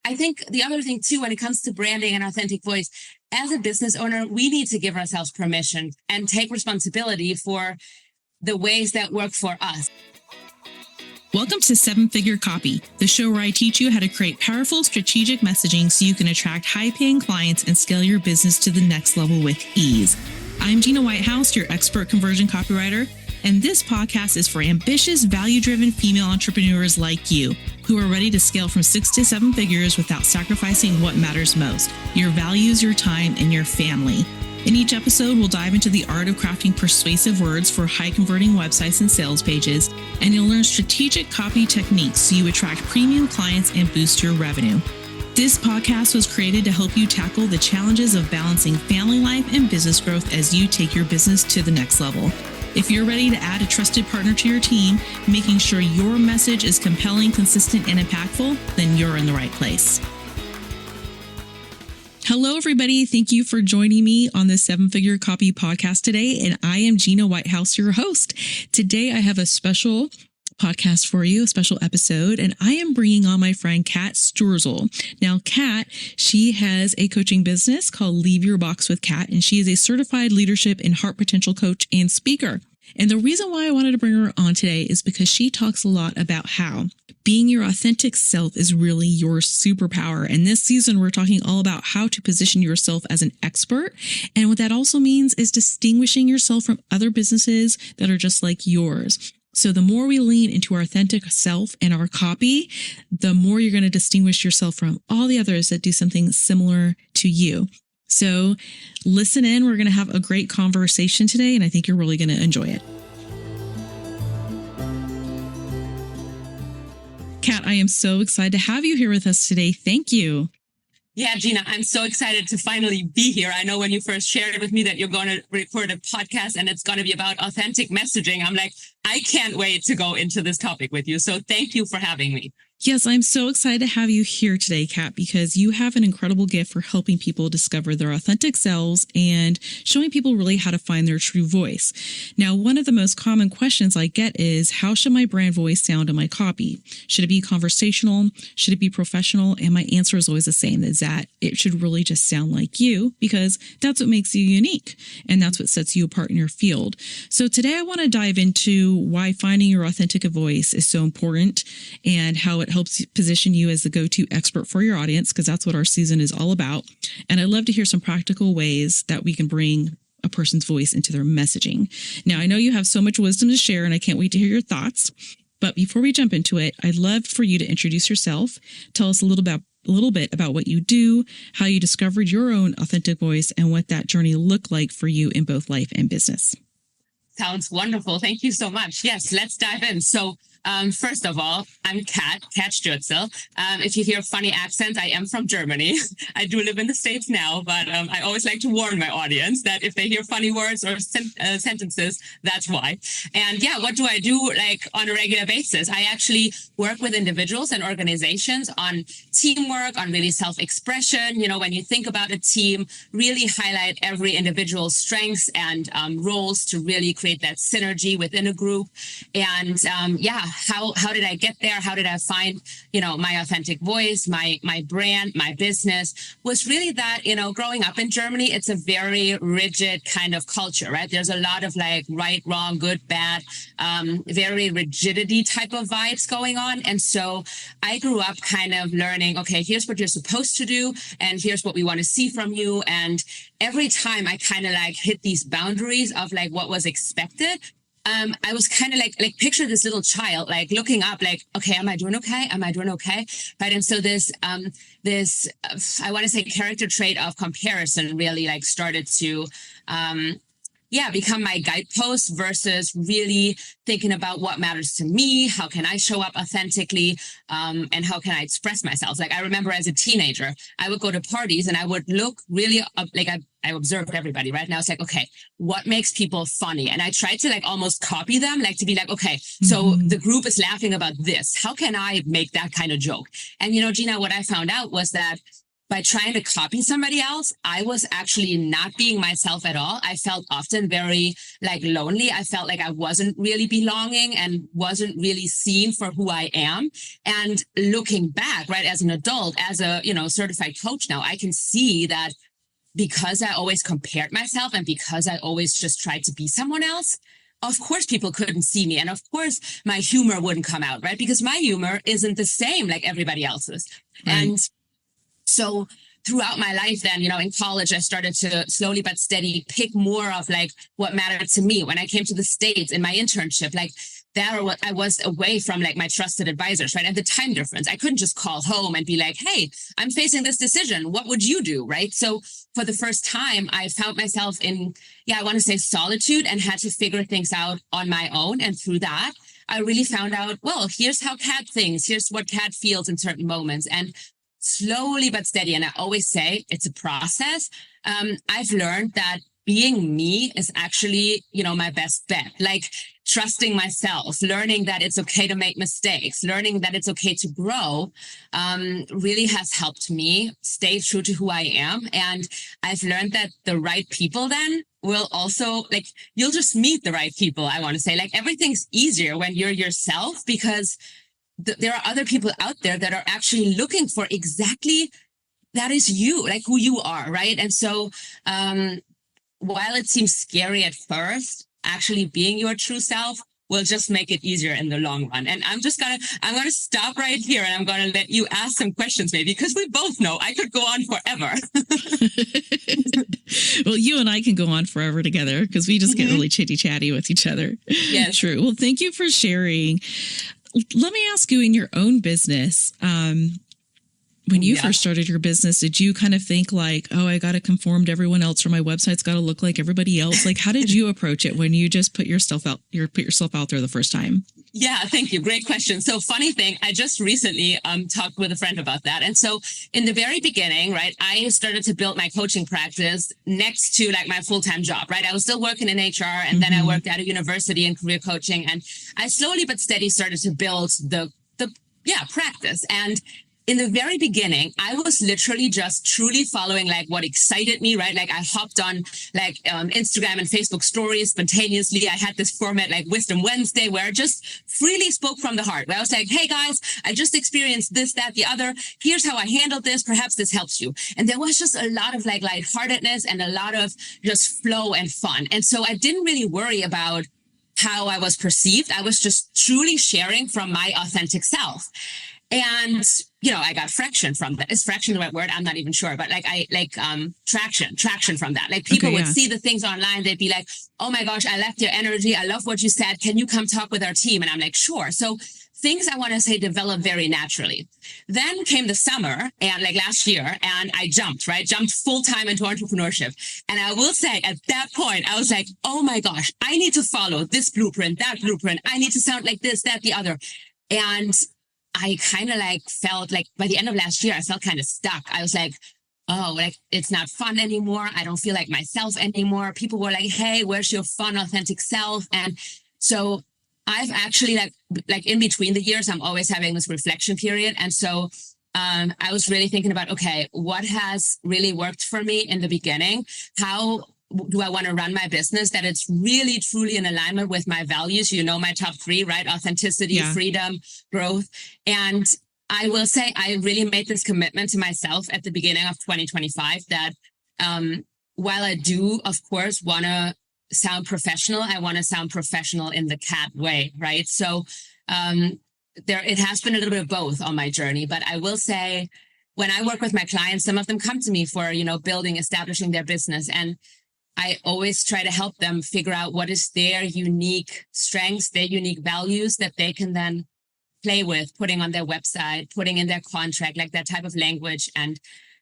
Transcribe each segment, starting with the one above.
I think the other thing too, when it comes to branding and authentic voice, as a business owner, we need to give ourselves permission and take responsibility for the ways that work for us. Welcome to Seven Figure Copy, the show where I teach you how to create powerful strategic messaging so you can attract high-paying clients and scale your business to the next level with ease. I'm Gina Whitehouse, your expert conversion copywriter, and this podcast is for ambitious, value-driven female entrepreneurs like you who are ready to scale from 6 to 7 figures without sacrificing what matters most: your values, your time, and your family. In each episode, we'll dive into the art of crafting persuasive words for high-converting websites and sales pages, and you'll learn strategic copy techniques so you attract premium clients and boost your revenue. This podcast was created to help you tackle the challenges of balancing family life and business growth as you take your business to the next level. If you're ready to add a trusted partner to your team, making sure your message is compelling, consistent, and impactful, then you're in the right place. Hello, everybody. Thank you for joining me on the Seven Figure Copy podcast today. And I am Gina Whitehouse, your host. Today, I have a special podcast for you, a special episode, and I am bringing on my friend Kat Stuerzel. Now, Kat, she has a coaching business called Leave Your Box with Kat, and she is a certified leadership and heart potential coach and speaker. And the reason why I wanted to bring her on today is because she talks a lot about how being your authentic self is really your superpower. And this season, we're talking all about how to position yourself as an expert. And what that also means is distinguishing yourself from other businesses that are just like yours. So the more we lean into our authentic self and our copy, the more you're going to distinguish yourself from all the others that do something similar to you. So listen in. We're going to have a great conversation today, and I think you're really going to enjoy it. Kat, I am so excited to have you here with us today. Thank you. Yeah, Gina, I'm so excited to finally be here. I know when you first shared with me that you're going to record a podcast and it's going to be about authentic messaging, I'm like, I can't wait to go into this topic with you. So thank you for having me. Yes, I'm so excited to have you here today, Kat, because you have an incredible gift for helping people discover their authentic selves and showing people really how to find their true voice. Now, one of the most common questions I get is, how should my brand voice sound in my copy? Should it be conversational? Should it be professional? And my answer is always the same, is that it should really just sound like you, because that's what makes you unique and that's what sets you apart in your field. So today I want to dive into why finding your authentic voice is so important and how it helps position you as the go-to expert for your audience, because that's what our season is all about. And I'd love to hear some practical ways that we can bring a person's voice into their messaging. Now, I know you have so much wisdom to share, and I can't wait to hear your thoughts. But before we jump into it, I'd love for you to introduce yourself. Tell us a little bit about what you do, how you discovered your own authentic voice, and what that journey looked like for you in both life and business. Sounds wonderful. Thank you so much. Yes, let's dive in. So first of all, I'm Kat Stuerzel. If you hear funny accents, I am from Germany. I do live in the States now, but I always like to warn my audience that if they hear funny words or sentences, that's why. And yeah, what do I do like on a regular basis? I actually work with individuals and organizations on teamwork, on really self-expression. You know, when you think about a team, really highlight every individual's strengths and roles to really create that synergy within a group. And how did I get there? How did I find, my authentic voice, my brand, my business? Was really that, growing up in Germany, it's a very rigid kind of culture, right? There's a lot of like right, wrong, good, bad, very rigidity type of vibes going on. And so I grew up kind of learning, okay, here's what you're supposed to do, and here's what we want to see from you. And every time I kind of like hit these boundaries of like what was expected, I was kind of like picture this little child, like looking up, like, okay, am I doing okay? Am I doing okay? Right. And so this, I want to say character trait of comparison really like started to, become my guidepost versus really thinking about what matters to me. How can I show up authentically? And how can I express myself? Like I remember as a teenager, I would go to parties and I would look really up, like I observed everybody, right? Now it's like, okay, what makes people funny? And I tried to like almost copy them, like to be like, okay, so the group is laughing about this. How can I make that kind of joke? And Gina, what I found out was that by trying to copy somebody else, I was actually not being myself at all. I felt often very like lonely. I felt like I wasn't really belonging and wasn't really seen for who I am. And looking back, right, as an adult, as a, certified coach now, I can see that because I always compared myself and because I always just tried to be someone else, of course people couldn't see me. And of course my humor wouldn't come out, right? Because my humor isn't the same like everybody else's. Right. And so throughout my life then, in college, I started to slowly but steady pick more of like what mattered to me. When I came to the States in my internship, like there I was away from like my trusted advisors, right? And the time difference, I couldn't just call home and be like, hey, I'm facing this decision. What would you do, right? So for the first time, I found myself in, I want to say solitude, and had to figure things out on my own. And through that, I really found out, well, here's how Kat thinks. Here's what Kat feels in certain moments. And slowly but steady, and I always say it's a process, I've learned that being me is actually, my best bet. Like trusting myself, learning that it's okay to make mistakes, learning that it's okay to grow, really has helped me stay true to who I am. And I've learned that the right people then will also, like, you'll just meet the right people, I want to say. Like everything's easier when you're yourself, because there are other people out there that are actually looking for exactly that is you, like who you are, right? And so while it seems scary at first, actually being your true self will just make it easier in the long run. And I'm gonna stop right here, and I'm gonna let you ask some questions maybe, because we both know I could go on forever. Well, you and I can go on forever together because we just get really chitty chatty with each other. Yes. True. Well, thank you for sharing. Let me ask you, in your own business, when you first started your business, did you kind of think like, oh, I got to conform to everyone else, or my website's got to look like everybody else? Like, how did you approach it when you just put yourself out there the first time? Yeah, thank you. Great question. So funny thing, I just recently talked with a friend about that. And so in the very beginning, right, I started to build my coaching practice next to like my full-time job, right? I was still working in HR, and then I worked at a university in career coaching, and I slowly but steady started to build the practice. And in the very beginning, I was literally just truly following like what excited me, right? Like I hopped on like Instagram and Facebook stories spontaneously. I had this format like Wisdom Wednesday where I just freely spoke from the heart, where I was like, hey guys, I just experienced this, that, the other. Here's how I handled this. Perhaps this helps you. And there was just a lot of like lightheartedness and a lot of just flow and fun. And so I didn't really worry about how I was perceived. I was just truly sharing from my authentic self. And, I got fraction from that. Is fraction the right word? I'm not even sure, but traction from that. Like people would see the things online. They'd be like, oh my gosh, I loved your energy. I love what you said. Can you come talk with our team? And I'm like, sure. So things, I want to say, develop very naturally. Then came the summer, and like last year, and I jumped full time into entrepreneurship. And I will say at that point, I was like, oh my gosh, I need to follow this blueprint, that blueprint. I need to sound like this, that, the other. And I kind of like felt like by the end of last year, I felt kind of stuck. I was like, oh, like it's not fun anymore. I don't feel like myself anymore. People were like, hey, where's your fun, authentic self? And so I've actually like in between the years, I'm always having this reflection period. And so I was really thinking about, okay, what has really worked for me in the beginning? How do I want to run my business that it's really, truly in alignment with my values? My top three, right? Authenticity, freedom, growth. And I will say I really made this commitment to myself at the beginning of 2025 that while I do, of course, want to sound professional, I want to sound professional in the Kat way, right? So it has been a little bit of both on my journey, but I will say when I work with my clients, some of them come to me for, building, establishing their business. And I always try to help them figure out what is their unique strengths, their unique values that they can then play with, putting on their website, putting in their contract, like that type of language. And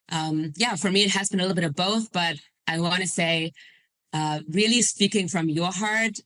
for me, it has been a little bit of both, but I want to say, really speaking from your heart,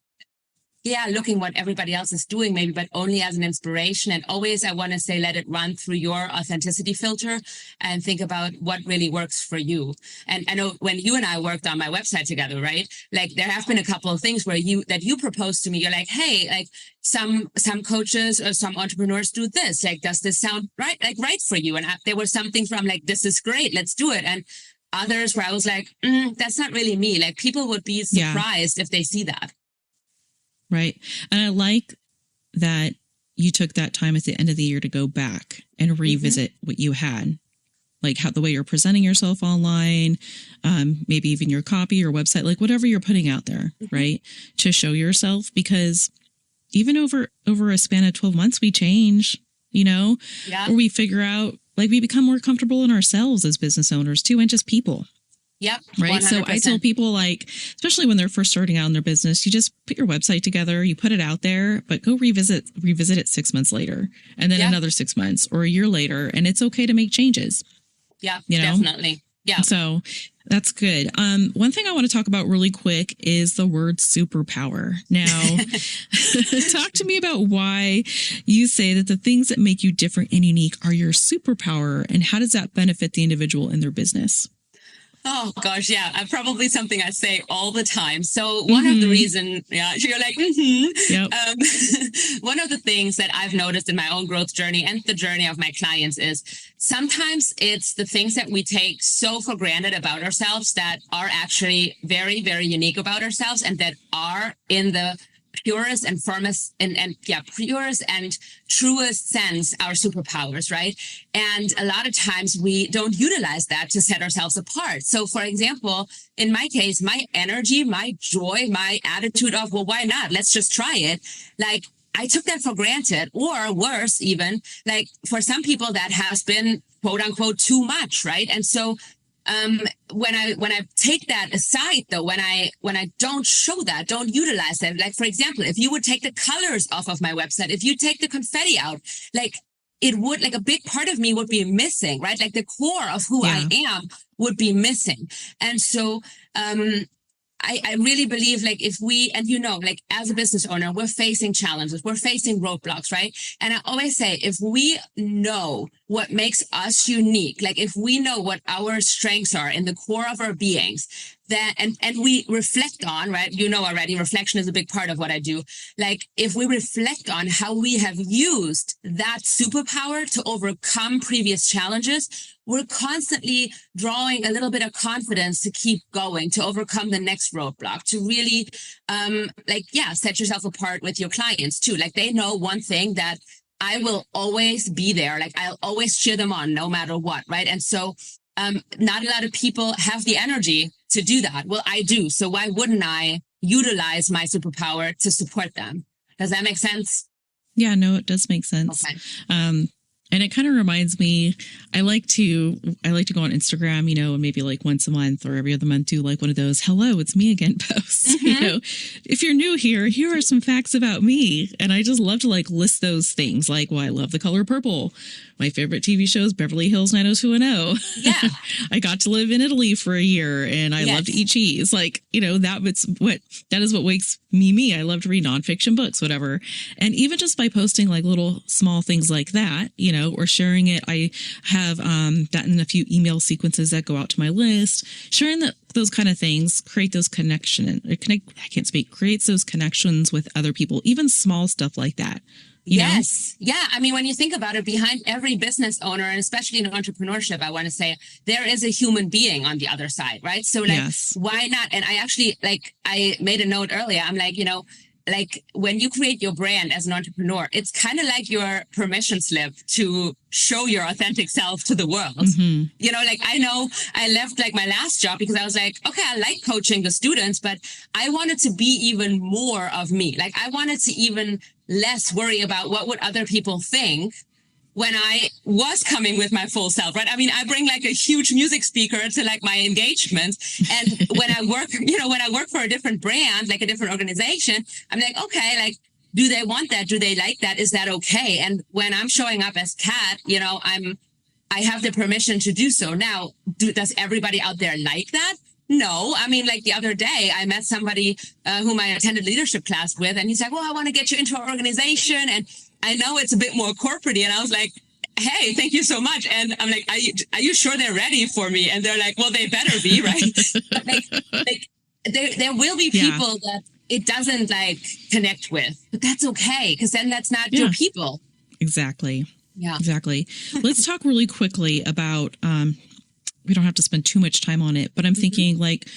looking what everybody else is doing, maybe, but only as an inspiration. And always, I want to say, let it run through your authenticity filter and think about what really works for you. And I know when you and I worked on my website together, right? Like there have been a couple of things where you proposed to me. You're like, hey, like some coaches or some entrepreneurs do this. Like, does this sound right? Like right for you? And there were some things where I'm like, this is great. Let's do it. And others where I was like, that's not really me. Like people would be surprised if they see that. Right. And I like that you took that time at the end of the year to go back and revisit what you had, like how the way you're presenting yourself online, maybe even your copy, your website, like whatever you're putting out there, right, to show yourself. Because even over a span of 12 months, we change, or we figure out, like we become more comfortable in ourselves as business owners too, and just people. Yep. Right. 100%. So I tell people, like, especially when they're first starting out in their business, you just put your website together, you put it out there, but go revisit it 6 months later, and then another 6 months or a year later. And it's okay to make changes. Yeah, definitely. Yeah. So that's good. One thing I want to talk about really quick is the word superpower. Now, talk to me about why you say that the things that make you different and unique are your superpower, and how does that benefit the individual in their business? Oh gosh, yeah, probably something I say all the time. So one of the reasons, you're like, Yep. One of the things that I've noticed in my own growth journey and the journey of my clients is sometimes it's the things that we take so for granted about ourselves that are actually very, very unique about ourselves, and that are in the purest and firmest purest and truest sense our superpowers, right? And a lot of times we don't utilize that to set ourselves apart. So for example, in my case, my energy, my joy, my attitude of, well, why not? Let's just try it. Like I took that for granted, or worse, even like for some people that has been quote unquote too much, right? And so when I take that aside, though, when I don't show that, don't utilize that, like, for example, if you would take the colors off of my website, if you take the confetti out, like it would, like a big part of me would be missing, right? Like the core of who I am would be missing. And so, I really believe, like, if we, and like as a business owner, we're facing challenges, we're facing roadblocks, right? And I always say, if we know what makes us unique, like if we know what our strengths are in the core of our beings, then, and we reflect on, right? Already, reflection is a big part of what I do. Like if we reflect on how we have used that superpower to overcome previous challenges, we're constantly drawing a little bit of confidence to keep going, to overcome the next roadblock, to really, set yourself apart with your clients too. Like they know one thing, that I will always be there. Like I'll always cheer them on no matter what, right? And so not a lot of people have the energy to do that. Well, I do. So why wouldn't I utilize my superpower to support them? Does that make sense? Yeah, no, it does make sense. Okay. And it kind of reminds me, I like to go on Instagram, and maybe like once a month or every other month do like one of those, hello, it's me again posts. If you're new here are some facts about me. And I just love to like list those things, like, well, I love the color purple. My favorite TV show is Beverly Hills 90210. Yeah. I got to live in Italy for a year and I love to eat cheese. Like, that is what makes me. I love to read nonfiction books, whatever. And even just by posting like little small things like that, or sharing it. I have that in a few email sequences that go out to my list. Sharing those kind of things creates those connections with other people, even small stuff like that. Yes. Yeah. I mean, when you think about it, behind every business owner, and especially in entrepreneurship, I want to say there is a human being on the other side, right? So like, why not? And I actually, I made a note earlier. I'm like, like when you create your brand as an entrepreneur, it's kind of like your permission slip to show your authentic self to the world. Like I know I left like my last job because I was like, okay, I like coaching the students, but I wanted to be even more of me. Like I wanted to even less worry about what would other people think when I was coming with my full self, right? I mean, I bring like a huge music speaker to like my engagements. And when I work, for a different brand, like a different organization, I'm like, okay, like, do they want that? Do they like that? Is that okay? And when I'm showing up as Kat, I have the permission to do so. Now, does everybody out there like that? No, I mean, like the other day, I met somebody whom I attended leadership class with, and he's like, "Well, I want to get you into our organization, and I know it's a bit more corporate." And I was like, "Hey, thank you so much." And I'm like, "Are you sure they're ready for me?" And they're like, "Well, they better be, right?" But like there will be Yeah, people that it doesn't like connect with, but that's okay because then that's not your yeah, people. exactly. Yeah. Exactly. Let's talk really quickly about we don't have to spend too much time on it, but I'm thinking like,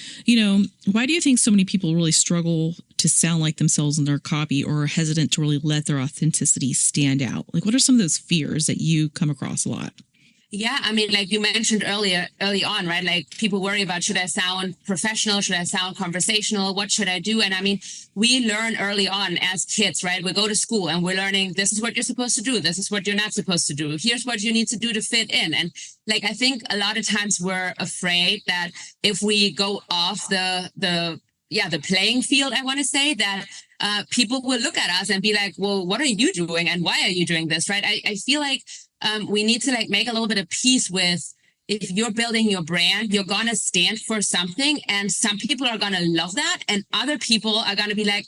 why do you think so many people really struggle to sound like themselves in their copy or are hesitant to really let their authenticity stand out? Like, what are some of those fears that you come across a lot? Yeah, I mean, like you mentioned early on, right? Like people worry about should I sound professional? Should I sound conversational? What should I do? And I mean, we learn early on as kids, right? We go to school and we're learning this is what you're supposed to do. This is what you're not supposed to do. Here's what you need to do to fit in. And like I think a lot of times we're afraid that if we go off the playing field, I want to say that people will look at us and be like, well, what are you doing and why are you doing this, right? I feel like we need to like make a little bit of peace with if you're building your brand, you're going to stand for something and some people are going to love that and other people are going to be like,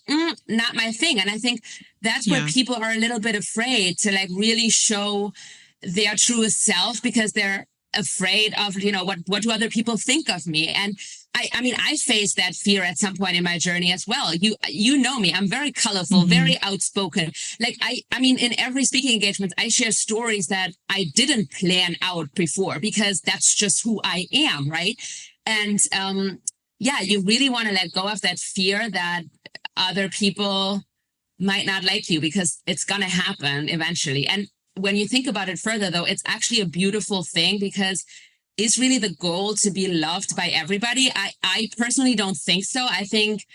not my thing. And I think that's where Yeah. people are a little bit afraid to like really show their truest self because they're afraid of, what do other people think of me? And I mean, I faced that fear at some point in my journey as well. You know me. I'm very colorful, very outspoken. Like I mean, in every speaking engagement, I share stories that I didn't plan out before because that's just who I am, right? And yeah, you really want to let go of that fear that other people might not like you because it's gonna happen eventually. And when you think about it further, though, it's actually a beautiful thing because is really the goal to be loved by everybody? I personally don't think so. I think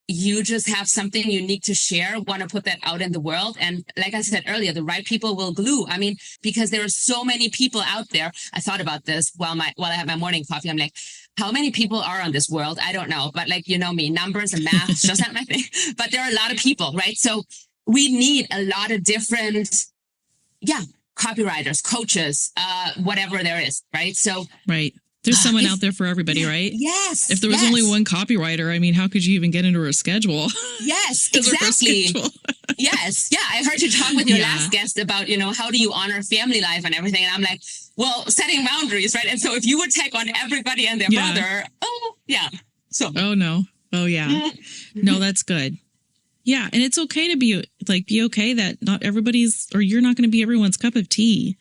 you just have something unique to share, want to put that out in the world. And like I said earlier, the right people will glue. I mean, because there are so many people out there. I thought about this while I had my morning coffee. I'm like, how many people are on this world? I don't know. But like, you know me, numbers and math, it's just not my thing. But there are a lot of people, right? So we need a lot of different, copywriters, coaches, whatever there is, right? So Right. There's someone out there for everybody, right? yes. If there was only one copywriter, I mean, how could you even get into her schedule? Yes, Because of her exactly. schedule. Yes. Yeah. I heard you talk with your Yeah. last guest about, how do you honor family life and everything. And I'm like, well, setting boundaries, right? And so if you would take on everybody and their Yeah. brother, So Oh, no. Oh, yeah. No, that's good. Yeah. And it's okay to be okay that not everybody's, or you're not going to be everyone's cup of tea.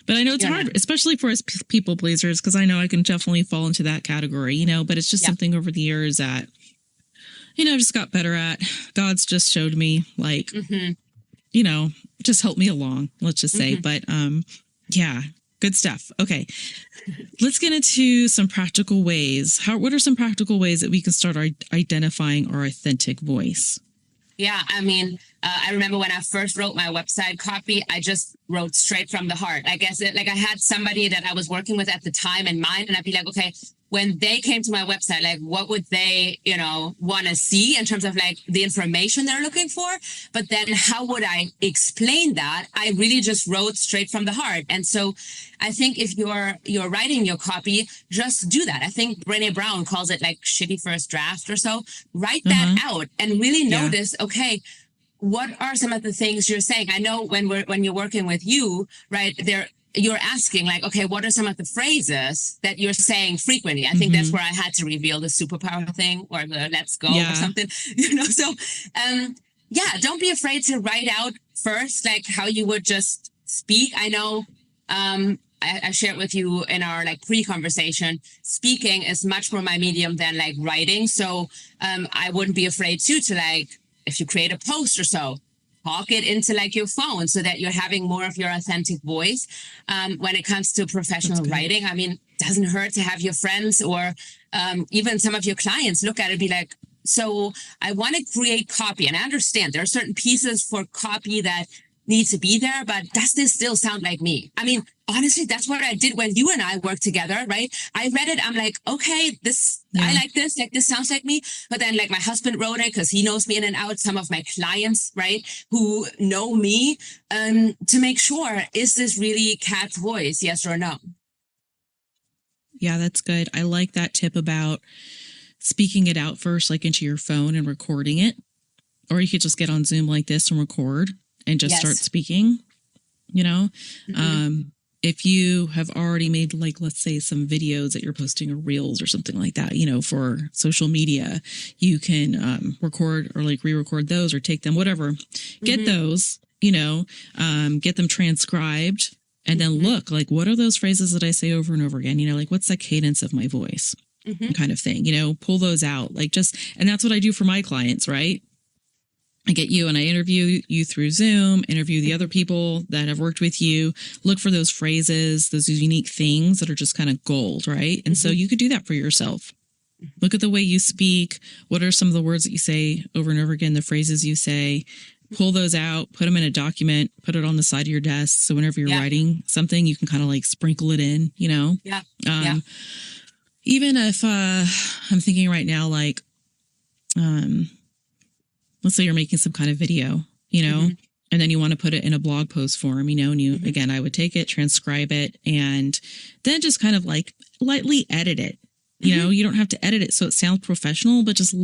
But I know it's hard, especially for us people pleasers, because I know I can definitely fall into that category, but it's just something over the years that, just got better at. God's just showed me like, just help me along, let's just say. But yeah, good stuff. Okay. Let's get into some practical ways. What are some practical ways that we can start identifying our authentic voice? Yeah, I mean, I remember when I first wrote my website copy, I just wrote straight from the heart. I guess I had somebody that I was working with at the time in mind, and I'd be like, okay, when they came to my website, like, what would they, want to see in terms of like the information they're looking for? But then how would I explain that? I really just wrote straight from the heart. And so I think if you're writing your copy, just do that. I think Brené Brown calls it like shitty first draft or so. Write that out and really notice, okay, what are some of the things you're saying? I know when you're working with you, right, you're asking like, okay, what are some of the phrases that you're saying frequently? I think that's where I had to reveal the superpower thing or the let's go or something, So, don't be afraid to write out first, like how you would just speak. I know, I shared with you in our like pre-conversation, speaking is much more my medium than like writing. So, I wouldn't be afraid to like, if you create a post or so, talk it into like your phone so that you're having more of your authentic voice. When it comes to professional writing, I mean, it doesn't hurt to have your friends or even some of your clients look at it and be like, so I want to create copy. And I understand there are certain pieces for copy that need to be there, but does this still sound like me? I mean, honestly, that's what I did when you and I worked together, right? I read it. I'm like, okay, I like this sounds like me. But then like my husband wrote it because he knows me in and out. Some of my clients, right, who know me, to make sure, is this really Kat's voice? Yes or no? Yeah, that's good. I like that tip about speaking it out first, like into your phone and recording it. Or you could just get on Zoom like this and record and just start Yes. speaking, you know? Hmm. If you have already made, like, let's say some videos that you're posting or reels or something like that, for social media, you can record or like re-record those or take them, whatever, get Hmm. those, get them transcribed and then Hmm. look like, what are those phrases that I say over and over again? Like, what's the cadence of my voice Hmm. kind of thing, pull those out, like and that's what I do for my clients, right? I get you and I interview you through Zoom, interview the other people that have worked with you, look for those phrases, those unique things that are just kind of gold, right? And so Hmm. you could do that for yourself. Look at the way you speak. What are some of the words that you say over and over again, the phrases you say? Pull those out, put them in a document, put it on the side of your desk. So whenever you're Yeah. writing something, you can kind of like sprinkle it in, Yeah. Yeah. Um, even if I'm thinking right now, like, um, let's say you're making some kind of video, Hmm. and then you want to put it in a blog post form, and Hmm. again, I would take it, transcribe it, and then just kind of like lightly edit it. Hmm. You don't have to edit it so it sounds professional, but just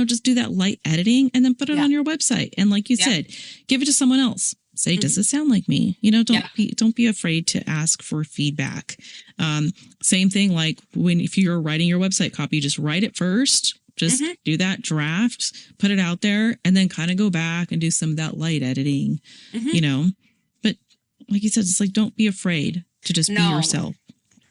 just do that light editing and then put it Yeah. on your website. And like you Yeah. said, give it to someone else. Say, does Hmm. it sound like me? Yeah. Don't be afraid to ask for feedback. Same thing like if you're writing your website copy, just write it first. Just Hmm. do that draft, put it out there, and then kind of go back and do some of that light editing, Hmm. you know. But like you said, it's like, don't be afraid to just be No. yourself.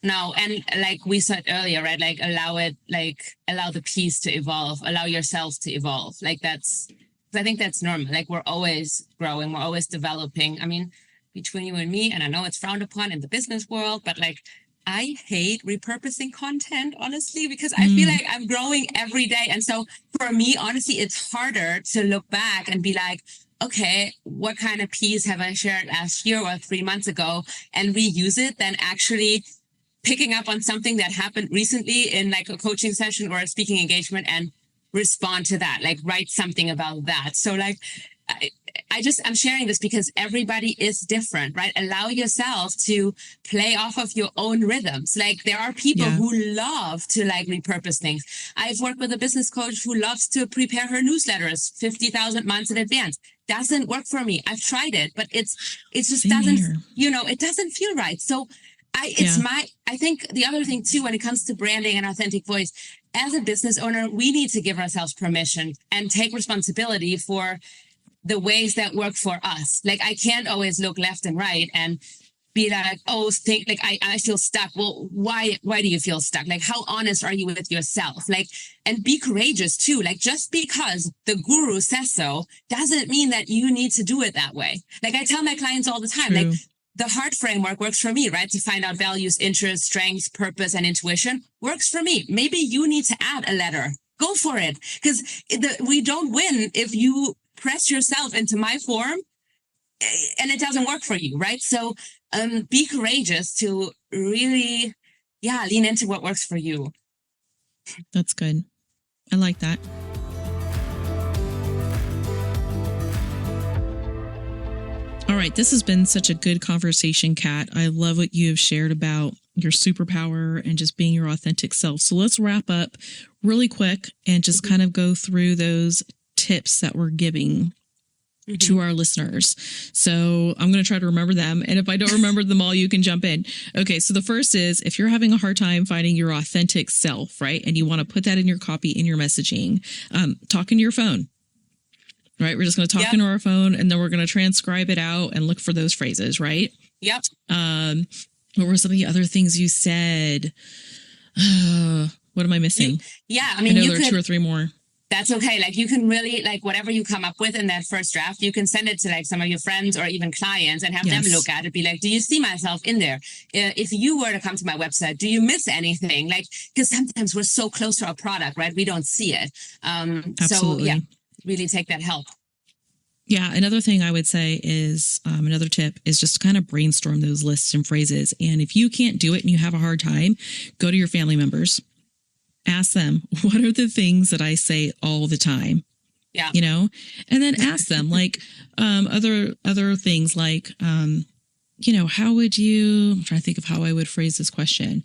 No, and like we said earlier, right? Like allow the piece to evolve, allow yourself to evolve. Like I think that's normal. Like we're always growing, we're always developing. I mean, between you and me, and I know it's frowned upon in the business world, but like I hate repurposing content, honestly, because I feel Mm, like I'm growing every day. And so for me, honestly, it's harder to look back and be like, okay, what kind of piece have I shared last year or 3 months ago and reuse it than actually picking up on something that happened recently in like a coaching session or a speaking engagement and respond to that, like write something about that. So like I, I'm sharing this because everybody is different, right? Allow yourself to play off of your own rhythms. Like there are people yeah. who love to like repurpose things. I've worked with a business coach who loves to prepare her newsletters 50,000 months in advance. Doesn't work for me. I've tried it, but it just Same doesn't, here. it doesn't feel right. So Yeah. I think the other thing too, when it comes to branding and authentic voice, as a business owner, we need to give ourselves permission and take responsibility for the ways that work for us. Like I can't always look left and right and be like, oh, think like I feel stuck. Well, why do you feel stuck? Like how honest are you with yourself? Like, and be courageous too. Like just because the guru says so doesn't mean that you need to do it that way. Like I tell my clients all the time, like True. the heart framework works for me, right? To find out values, interests, strengths, purpose, and intuition works for me. Maybe you need to add a letter. Go for it. Because we don't win if you press yourself into my form and it doesn't work for you, right? So be courageous to really, yeah, lean into what works for you. That's good. I like that. All right. This has been such a good conversation, Kat. I love what you have shared about your superpower and just being your authentic self. So let's wrap up really quick and just kind of go through those tips that we're giving to our listeners. So I'm going to try to remember them. And if I don't remember them all, you can jump in. Okay. So the first is if you're having a hard time finding your authentic self, right? And you want to put that in your copy, in your messaging, talk into your phone, right? We're just going to talk Yep. into our phone and then we're going to transcribe it out and look for those phrases, right? Yep. What were some of the other things you said? What am I missing? Yeah. I I mean, know you there are could, 2 or 3 more. that's okay. Like you can really like whatever you come up with in that first draft, you can send it to like some of your friends or even clients and have them Yes. look at it. Be like, do you see myself in there? If you were to come to my website, do you miss anything? Like, because sometimes we're so close to our product, right? We don't see it. So Absolutely. yeah, really take that help. Yeah. Another thing I would say is another tip is just kind of brainstorm those lists and phrases. And if you can't do it and you have a hard time, go to your family members. Ask them, what are the things that I say all the time? Yeah. And then ask them like other things like, how would you, I'm trying to think of how I would phrase this question.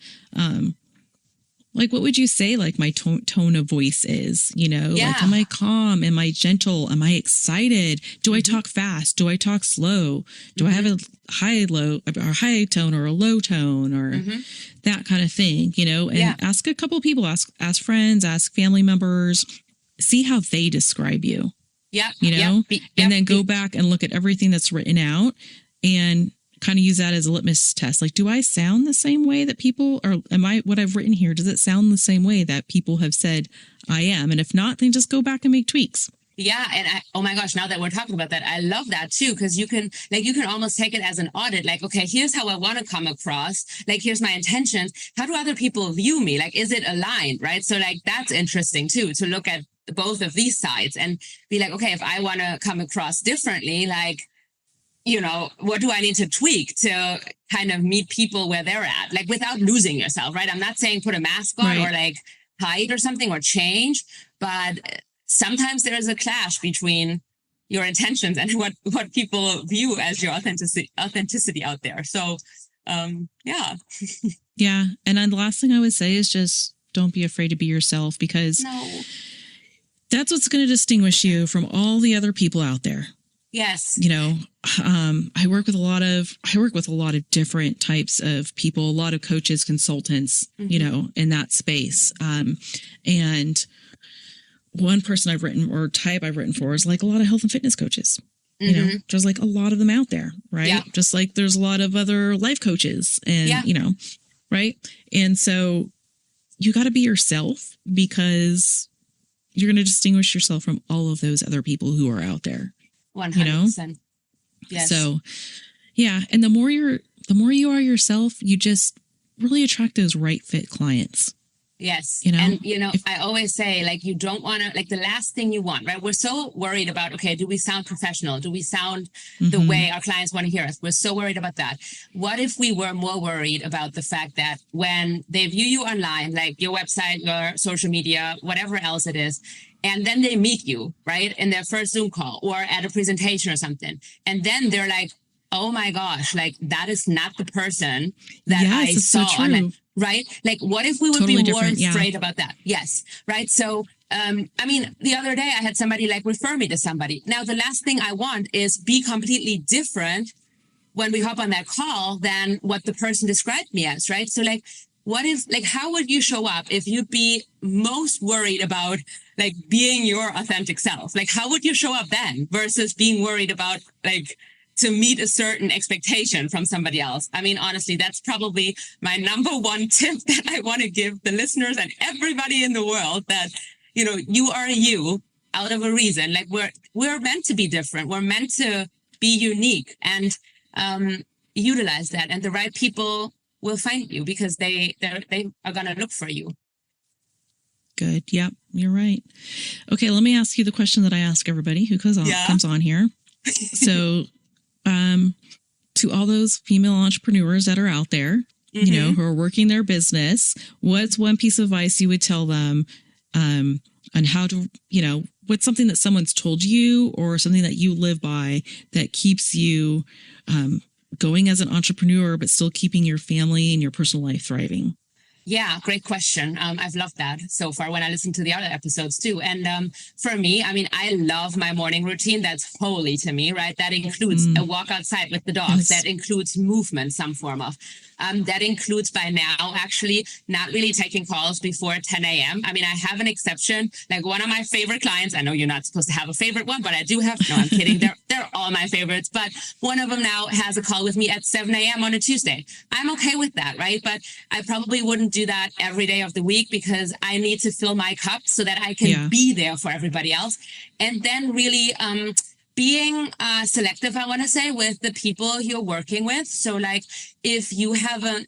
Like, what would you say, like, my tone of voice is, you know, Yeah. like, am I calm? Am I gentle? Am I excited? Do I talk fast? Do I talk slow? Do I have a high tone or a low tone or that kind of thing, you know, and ask a couple of people, ask friends, ask family members, see how they describe you, you know, and then go back and look at everything that's written out and kind of use that as a litmus test. Like, do I sound the same way that people, or what I've written here, does it sound the same way that people have said I am? And if not, then just go back and make tweaks. Yeah. And oh my gosh, now that we're talking about that, I love that too. Cause you can almost take it as an audit. Like, okay, here's how I want to come across. Like, here's my intentions. How do other people view me? Like, is it aligned? Right. So like, that's interesting too, to look at both of these sides and be like, okay, if I want to come across differently, like, you know, what do I need to tweak to kind of meet people where they're at? Like, without losing yourself, right? I'm not saying put a mask on or like hide or something or change, but sometimes there is a clash between your intentions and what people view as your authenticity out there. So, yeah. Yeah. And then the last thing I would say is just don't be afraid to be yourself, because that's what's going to distinguish you from all the other people out there. Yes. You know, I work with a lot of different types of people, a lot of coaches, consultants, you know, in that space. And one person I've written for is like a lot of health and fitness coaches. You know, there's like a lot of them out there, right? Yeah. Just like there's a lot of other life coaches and, you know, right. And so you got to be yourself, because you're going to distinguish yourself from all of those other people who are out there. 100%. You know? Yes. So, yeah. And the more you are yourself, you just really attract those right fit clients. Yes. You know? And, you know, I always say, like, you don't want to, like, the last thing you want, right? We're so worried about, okay, do we sound professional? Do we sound the way our clients want to hear us? We're so worried about that. What if we were more worried about the fact that when they view you online, like your website, your social media, whatever else it is, and then they meet you, right, in their first Zoom call or at a presentation or something, and then they're like, oh my gosh, like, that is not the person that I saw. So true. Right? Like, what if we would Totally be more different, afraid about that? Yes. Right. So, I mean, the other day I had somebody like refer me to somebody. Now, the last thing I want is be completely different when we hop on that call than what the person described me as. Right. So, like, what if, like, how would you show up if you'd be most worried about, like, being your authentic self? Like, how would you show up then versus being worried about, like, to meet a certain expectation from somebody else? I mean, honestly, that's probably my number one tip that I want to give the listeners and everybody in the world, that, you know, you are you out of a reason. Like, we're meant to be different. We're meant to be unique, and utilize that. And the right people will find you, because they are going to look for you. Good. Yep. You're right. Okay. Let me ask you the question that I ask everybody who comes on here. So, to all those female entrepreneurs that are out there, you know, who are working their business, what's one piece of advice you would tell them, on how to, you know, what's something that someone's told you or something that you live by that keeps you, going as an entrepreneur, but still keeping your family and your personal life thriving? Yeah, great question. I've loved that so far when I listen to the other episodes too. And for me, I mean, I love my morning routine. That's holy to me, right? That includes a walk outside with the dogs. That includes movement, some form of. That includes by now actually not really taking calls before 10 a.m. I mean, I have an exception. Like, one of my favorite clients, I know you're not supposed to have a favorite one, but I do have, no, I'm kidding. They're all my favorites. But one of them now has a call with me at 7 a.m. on a Tuesday. I'm okay with that, right? But I probably wouldn't do that every day of the week, because I need to fill my cup so that I can be there for everybody else. And then really, being selective, I want to say, with the people you're working with. So, like, if you have an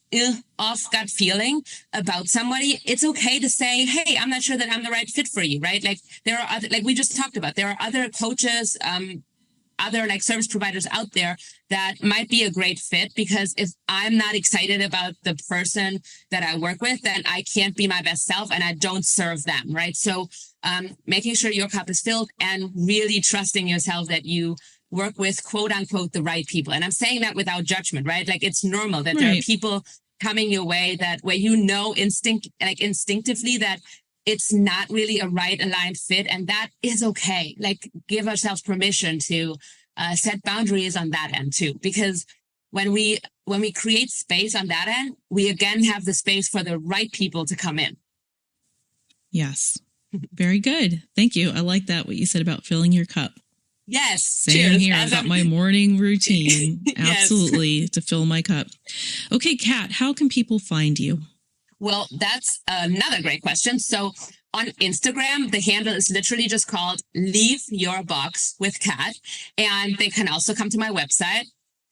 off gut feeling about somebody, it's okay to say, hey, I'm not sure that I'm the right fit for you, right? Like, there are other, like we just talked about, there are other coaches, other like service providers out there that might be a great fit, because if I'm not excited about the person that I work with, then I can't be my best self and I don't serve them, right? So making sure your cup is filled and really trusting yourself that you work with, quote unquote, the right people. And I'm saying that without judgment, right? Like, it's normal that there are people coming your way that where you know instinctively that it's not really a right aligned fit, and that is okay. Like, give ourselves permission to set boundaries on that end too, because when we create space on that end, we again have the space for the right people to come in. Yes. Very good. Thank you. I like that, what you said about filling your cup. Yes. Same cheers. here. I've got my morning routine. Yes. Absolutely. To fill my cup. Okay, Kat, how can people find you? Well, that's another great question. So on Instagram, the handle is literally just called Leave Your Box with Kat. And they can also come to my website,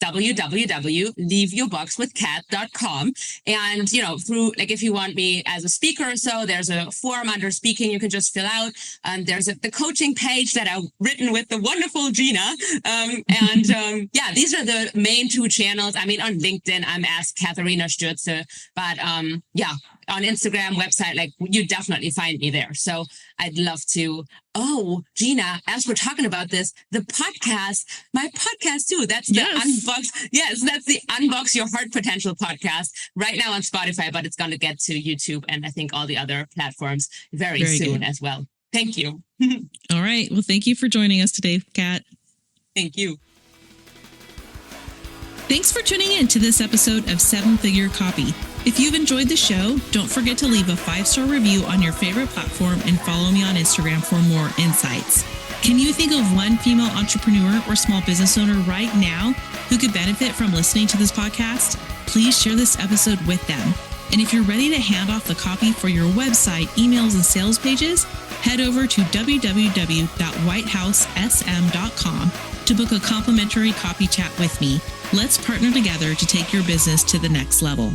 www.leaveyourboxwithkat.com. And, through, like, if you want me as a speaker or so, there's a form under speaking you can just fill out. There's the coaching page that I've written with the wonderful Gina. These are the main two channels. I mean, on LinkedIn, I'm Ask Katharina Stuerzel. But on Instagram, website, like, you definitely find me there. So I'd love to. Oh, Gina, as we're talking about this, the podcast, my podcast too. That's the Unbox. Yes, that's the Unbox Your Heart Potential podcast right now on Spotify, but it's going to get to YouTube and I think all the other platforms very soon as well. Thank you. All right. Well, thank you for joining us today, Kat. Thank you. Thanks for tuning in to this episode of 7-Figure Copy. If you've enjoyed the show, don't forget to leave a 5-star review on your favorite platform and follow me on Instagram for more insights. Can you think of one female entrepreneur or small business owner right now who could benefit from listening to this podcast? Please share this episode with them. And if you're ready to hand off the copy for your website, emails, and sales pages, head over to www.whitehousesm.com to book a complimentary copy chat with me. Let's partner together to take your business to the next level.